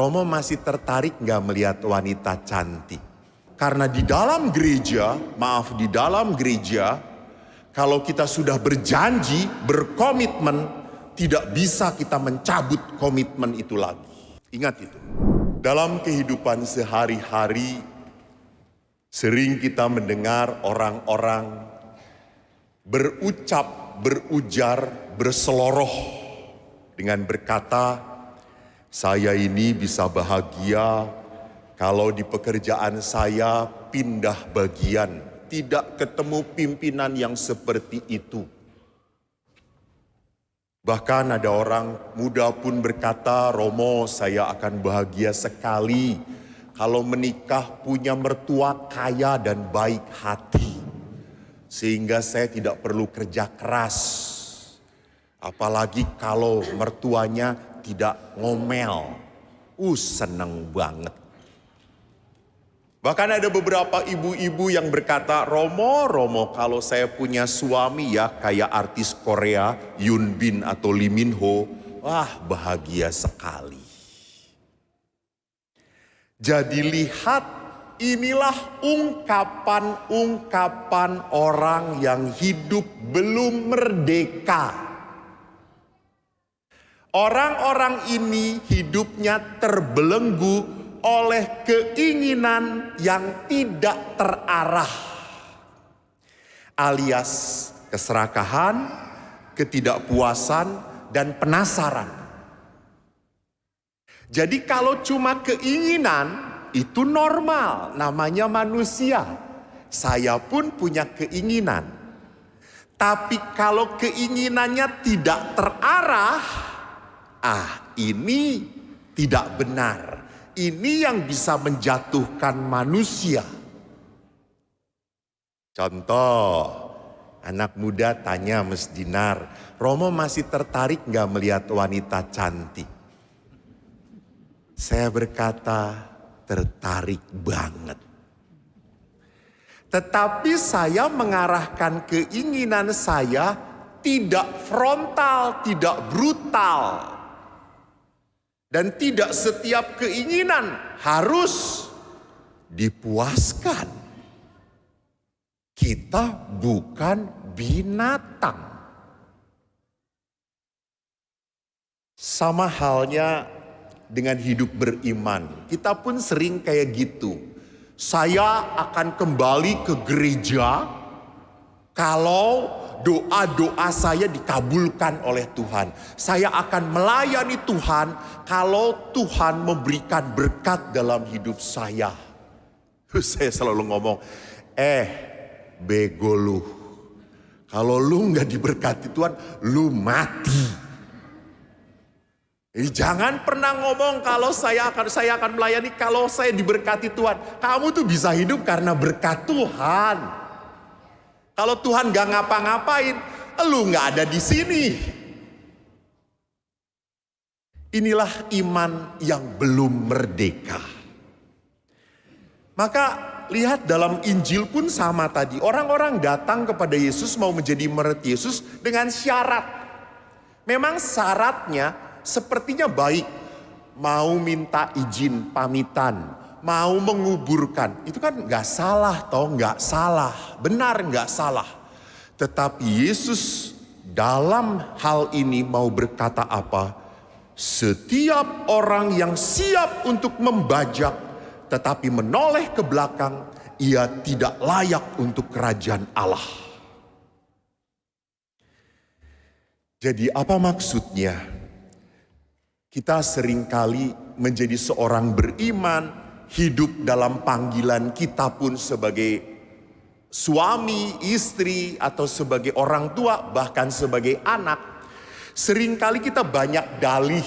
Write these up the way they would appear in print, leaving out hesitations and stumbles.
Romo masih tertarik nggak melihat wanita cantik? Karena di dalam gereja, kalau kita sudah berjanji, berkomitmen, tidak bisa kita mencabut komitmen itu lagi. Ingat itu. Dalam kehidupan sehari-hari, sering kita mendengar orang-orang berujar, berseloroh dengan berkata, saya ini bisa bahagia kalau di pekerjaan saya pindah bagian, tidak ketemu pimpinan yang seperti itu. Bahkan ada orang muda pun berkata, Romo, saya akan bahagia sekali kalau menikah punya mertua kaya dan baik hati. Sehingga saya tidak perlu kerja keras. Apalagi kalau mertuanya tidak ngomel. Seneng banget. Bahkan ada beberapa ibu-ibu yang berkata, Romo, kalau saya punya suami ya kayak artis Korea, Yoon Bin atau Lee Min Ho, wah bahagia sekali. Jadi lihat, inilah ungkapan-ungkapan orang yang hidup belum merdeka. Orang-orang ini hidupnya terbelenggu oleh keinginan yang tidak terarah, alias keserakahan, ketidakpuasan, dan penasaran. Jadi kalau cuma keinginan, itu normal, namanya manusia. Saya pun punya keinginan. Tapi kalau keinginannya tidak terarah, ini tidak benar. Ini yang bisa menjatuhkan manusia. Contoh, anak muda tanya Mas Dinar, Romo masih tertarik gak melihat wanita cantik? Saya berkata, tertarik banget. Tetapi saya mengarahkan keinginan saya tidak frontal, tidak brutal. Dan tidak setiap keinginan harus dipuaskan. Kita bukan binatang. Sama halnya dengan hidup beriman. Kita pun sering kayak gitu. Saya akan kembali ke gereja kalau doa-doa saya dikabulkan oleh Tuhan. Saya akan melayani Tuhan kalau Tuhan memberikan berkat dalam hidup saya. Saya selalu ngomong, bego lu. Kalau lu gak diberkati Tuhan, lu mati. Jadi jangan pernah ngomong kalau saya akan melayani kalau saya diberkati Tuhan. Kamu tuh bisa hidup karena berkat Tuhan. Kalau Tuhan gak ngapa-ngapain, lu gak ada di sini. Inilah iman yang belum merdeka. Maka lihat dalam Injil pun sama tadi. Orang-orang datang kepada Yesus mau menjadi murid Yesus dengan syarat. Memang syaratnya sepertinya baik. Mau minta izin pamitan. Mau menguburkan, itu kan gak salah gak salah, benar gak salah. Tetapi Yesus dalam hal ini mau berkata apa? Setiap orang yang siap untuk membajak, tetapi menoleh ke belakang, ia tidak layak untuk kerajaan Allah. Jadi apa maksudnya? Kita seringkali menjadi seorang beriman, hidup dalam panggilan kita pun sebagai suami, istri, atau sebagai orang tua, bahkan sebagai anak. Seringkali kita banyak dalih.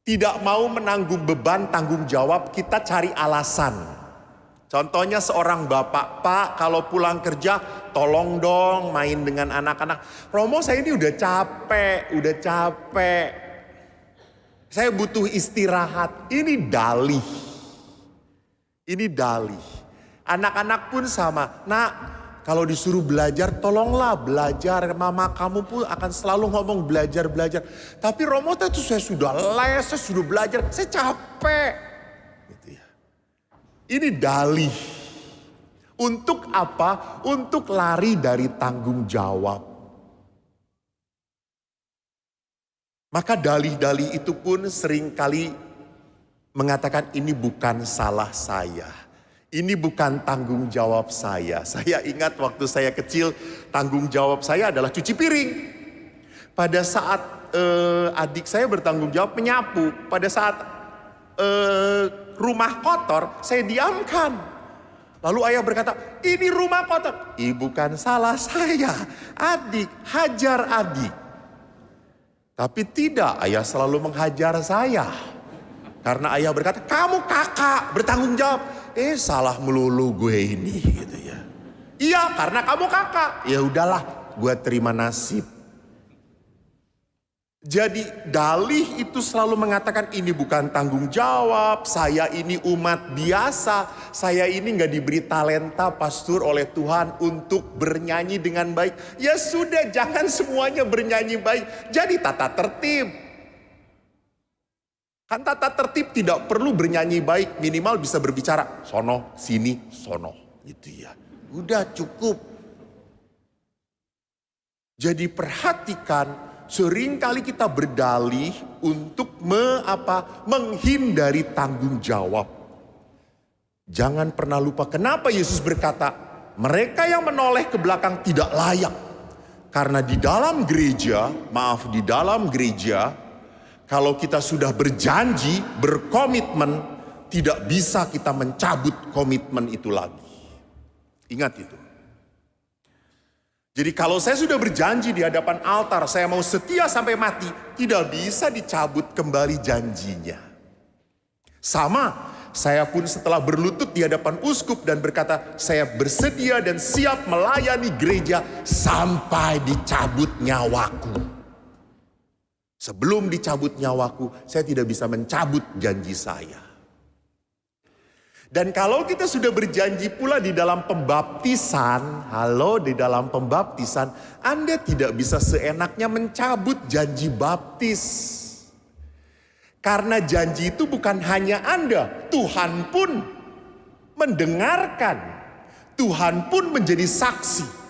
Tidak mau menanggung beban tanggung jawab, kita cari alasan. Contohnya seorang bapak, Pak kalau pulang kerja tolong dong main dengan anak-anak. Romo saya ini udah capek. Saya butuh istirahat. Ini dalih. Anak-anak pun sama. Nak, Kalau disuruh belajar, tolonglah belajar. Mama kamu pun akan selalu ngomong belajar. Tapi Romo itu saya sudah les, saya sudah belajar, saya capek. Gitu ya. Ini dalih. Untuk apa? Untuk lari dari tanggung jawab. Maka dalih-dalih itu pun seringkali mengatakan ini bukan salah saya. Ini bukan tanggung jawab saya. Saya ingat waktu saya kecil, tanggung jawab saya adalah cuci piring. Pada saat adik saya bertanggung jawab menyapu, pada saat rumah kotor, saya diamkan. Lalu ayah berkata, ini rumah kotor. Bukan salah saya, adik, hajar adik. Tapi tidak, ayah selalu menghajar saya. Karena ayah berkata, kamu kakak bertanggung jawab. Salah melulu gue ini gitu ya. Iya, karena kamu kakak. Ya udahlah, gue terima nasib. Jadi dalih itu selalu mengatakan ini bukan tanggung jawab. Saya ini umat biasa. Saya ini gak diberi talenta pastor oleh Tuhan untuk bernyanyi dengan baik. Ya sudah, jangan semuanya bernyanyi baik. Jadi tata tertib. Kan tata tertib tidak perlu bernyanyi baik, minimal bisa berbicara. Sono, sini, sono. Gitu ya. Udah cukup. Jadi perhatikan, seringkali kita berdalih untuk menghindari tanggung jawab. Jangan pernah lupa kenapa Yesus berkata, mereka yang menoleh ke belakang tidak layak. Karena di dalam gereja, kalau kita sudah berjanji, berkomitmen, tidak bisa kita mencabut komitmen itu lagi. Ingat itu. Jadi kalau saya sudah berjanji di hadapan altar, saya mau setia sampai mati, tidak bisa dicabut kembali janjinya. Sama, saya pun setelah berlutut di hadapan uskup dan berkata, saya bersedia dan siap melayani gereja sampai dicabut nyawaku. Sebelum dicabut nyawaku, saya tidak bisa mencabut janji saya. Dan kalau kita sudah berjanji pula di dalam pembaptisan, di dalam pembaptisan, Anda tidak bisa seenaknya mencabut janji baptis. Karena janji itu bukan hanya Anda, Tuhan pun mendengarkan. Tuhan pun menjadi saksi.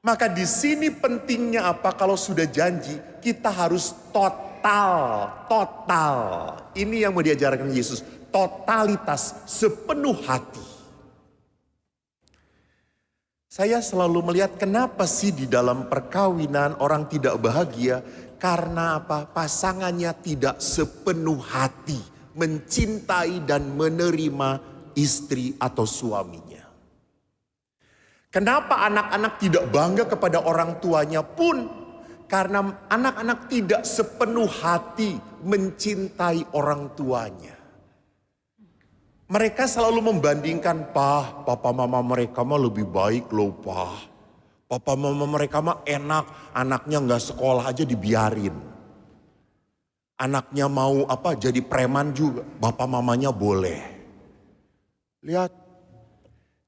Maka di sini pentingnya apa? Kalau sudah janji, kita harus total. Ini yang mau diajarkan Yesus, totalitas, sepenuh hati. Saya selalu melihat kenapa sih di dalam perkawinan orang tidak bahagia? Karena apa? Pasangannya tidak sepenuh hati mencintai dan menerima istri atau suaminya. Kenapa anak-anak tidak bangga kepada orang tuanya pun? Karena anak-anak tidak sepenuh hati mencintai orang tuanya. Mereka selalu membandingkan, papa mama mereka mah lebih baik loh Pak. Papa mama mereka mah enak, anaknya gak sekolah aja dibiarin. Anaknya mau jadi preman juga, bapak mamanya boleh. Lihat.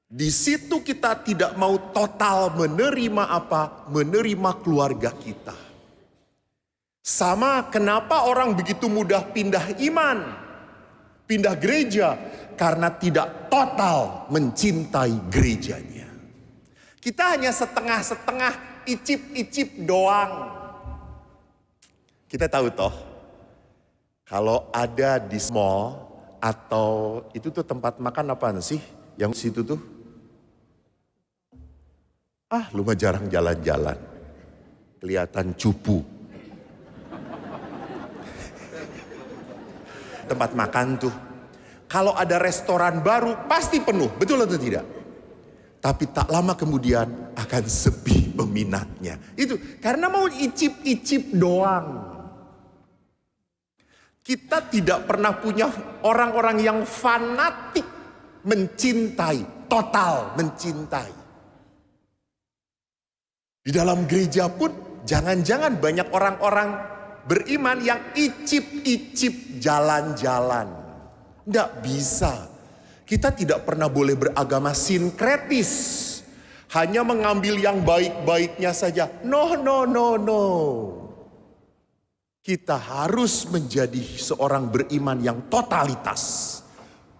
Di situ kita tidak mau total menerima menerima keluarga kita. Sama kenapa orang begitu mudah pindah iman, pindah gereja, karena tidak total mencintai gerejanya. Kita hanya setengah-setengah, icip-icip doang. Kita tahu toh, kalau ada di mall atau itu tuh tempat makan apaan sih yang situ tuh? Lu mah jarang jalan-jalan. Kelihatan cupu. Tempat makan tuh. Kalau ada restoran baru pasti penuh. Betul atau tidak? Tapi tak lama kemudian akan sepi peminatnya. Itu karena mau icip-icip doang. Kita tidak pernah punya orang-orang yang fanatik mencintai. Total mencintai. Di dalam gereja pun jangan-jangan banyak orang-orang beriman yang icip-icip jalan-jalan. Nggak bisa. Kita tidak pernah boleh beragama sinkretis. Hanya mengambil yang baik-baiknya saja. No, no, no, no. Kita harus menjadi seorang beriman yang totalitas.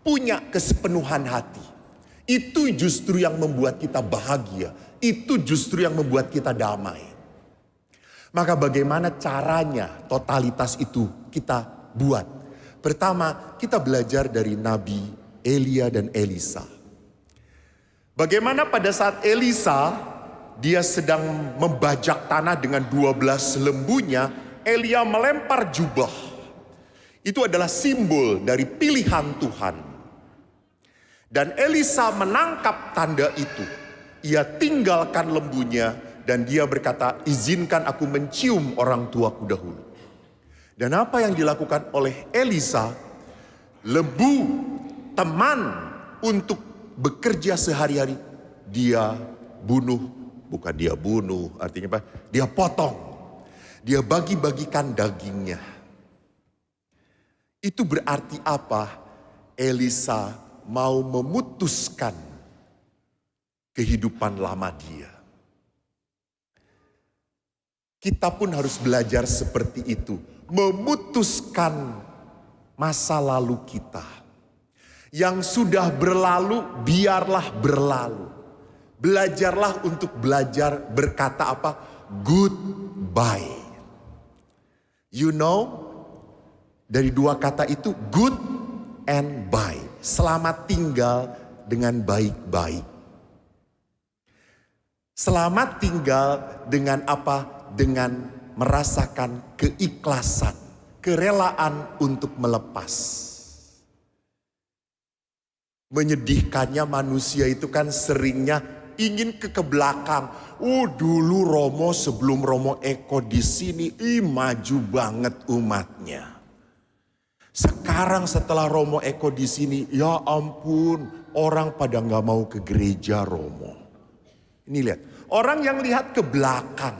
Punya kesepenuhan hati. Itu justru yang membuat kita bahagia. Itu justru yang membuat kita damai. Maka bagaimana caranya totalitas itu kita buat? Pertama, kita belajar dari Nabi Elia dan Elisa. Bagaimana pada saat Elisa, dia sedang membajak tanah dengan 12 lembunya, Elia melempar jubah. Itu adalah simbol dari pilihan Tuhan. Dan Elisa menangkap tanda itu. Ia tinggalkan lembunya dan dia berkata, izinkan aku mencium orang tuaku dahulu. Dan apa yang dilakukan oleh Elisa, lembu teman untuk bekerja sehari-hari, dia bunuh, bukan dia bunuh, artinya apa? Dia potong, dia bagi-bagikan dagingnya. Itu berarti apa? Elisa mau memutuskan kehidupan lama dia. Kita pun harus belajar seperti itu, memutuskan masa lalu kita. Yang sudah berlalu, biarlah berlalu. Belajarlah untuk belajar berkata apa? Goodbye. You know, dari dua kata itu, good and bye. Selamat tinggal dengan baik-baik. Selamat tinggal dengan apa? Dengan merasakan keikhlasan, kerelaan untuk melepas. Menyedihkannya manusia itu kan seringnya ingin ke belakang. Dulu Romo sebelum Romo Eko di sini, maju banget umatnya. Sekarang setelah Romo Eko di sini, ya ampun, orang pada nggak mau ke gereja Romo. Ini lihat, orang yang lihat ke belakang,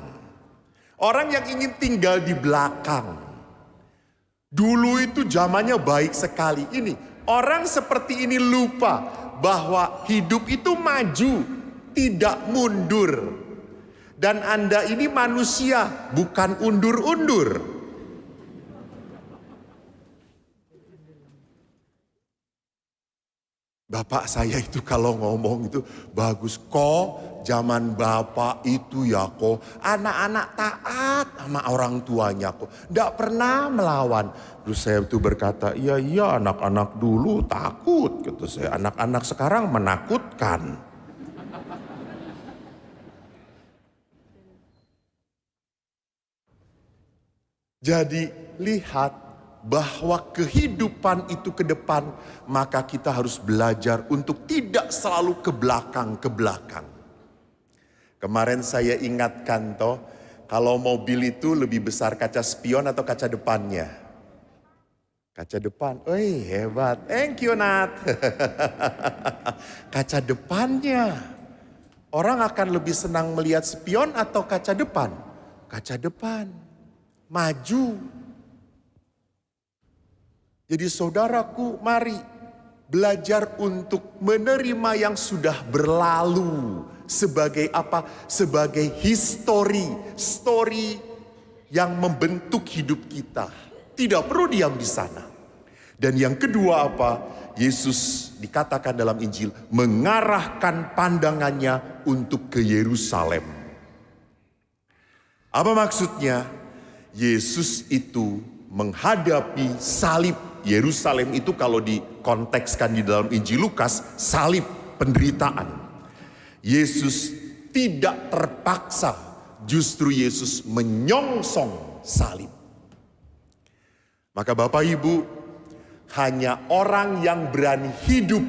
orang yang ingin tinggal di belakang. Dulu itu zamannya baik sekali. Ini orang seperti ini lupa bahwa hidup itu maju, tidak mundur. Dan Anda ini manusia, bukan undur-undur. Bapak saya itu kalau ngomong itu bagus. Kok zaman bapak itu ya kok anak-anak taat sama orang tuanya kok. Tidak pernah melawan. Terus saya itu berkata, iya anak-anak dulu takut. Gitu saya, anak-anak sekarang menakutkan. Jadi lihat bahwa kehidupan itu ke depan, maka kita harus belajar untuk tidak selalu ke belakang. Kemarin saya ingatkan toh, kalau mobil itu lebih besar kaca spion atau kaca depannya? Kaca depan. Hebat. Thank you Nat. Kaca depannya. Orang akan lebih senang melihat spion atau kaca depan? Kaca depan. Maju. Jadi saudaraku, mari belajar untuk menerima yang sudah berlalu sebagai apa? Sebagai story yang membentuk hidup kita. Tidak perlu diam di sana. Dan yang kedua apa? Yesus dikatakan dalam Injil mengarahkan pandangannya untuk ke Yerusalem. Apa maksudnya? Yesus itu menghadapi salib. Yerusalem itu kalau dikontekskan di dalam Injil Lukas, salib, penderitaan. Yesus tidak terpaksa, justru Yesus menyongsong salib. Maka Bapak Ibu, hanya orang yang berani hidup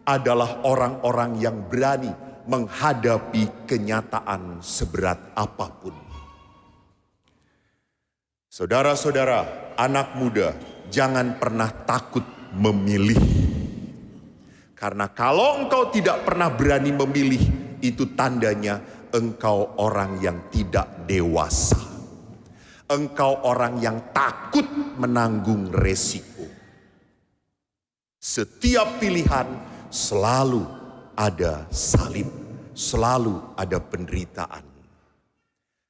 adalah orang-orang yang berani menghadapi kenyataan seberat apapun. Saudara-saudara, anak muda, jangan pernah takut memilih. Karena kalau engkau tidak pernah berani memilih, itu tandanya engkau orang yang tidak dewasa. Engkau orang yang takut menanggung resiko. Setiap pilihan selalu ada salib, selalu ada penderitaan.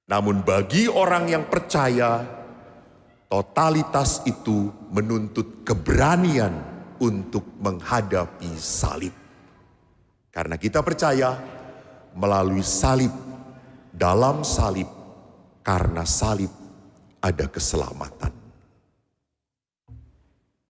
Namun bagi orang yang percaya, totalitas itu menuntut keberanian untuk menghadapi salib. Karena kita percaya melalui salib, dalam salib, karena salib ada keselamatan.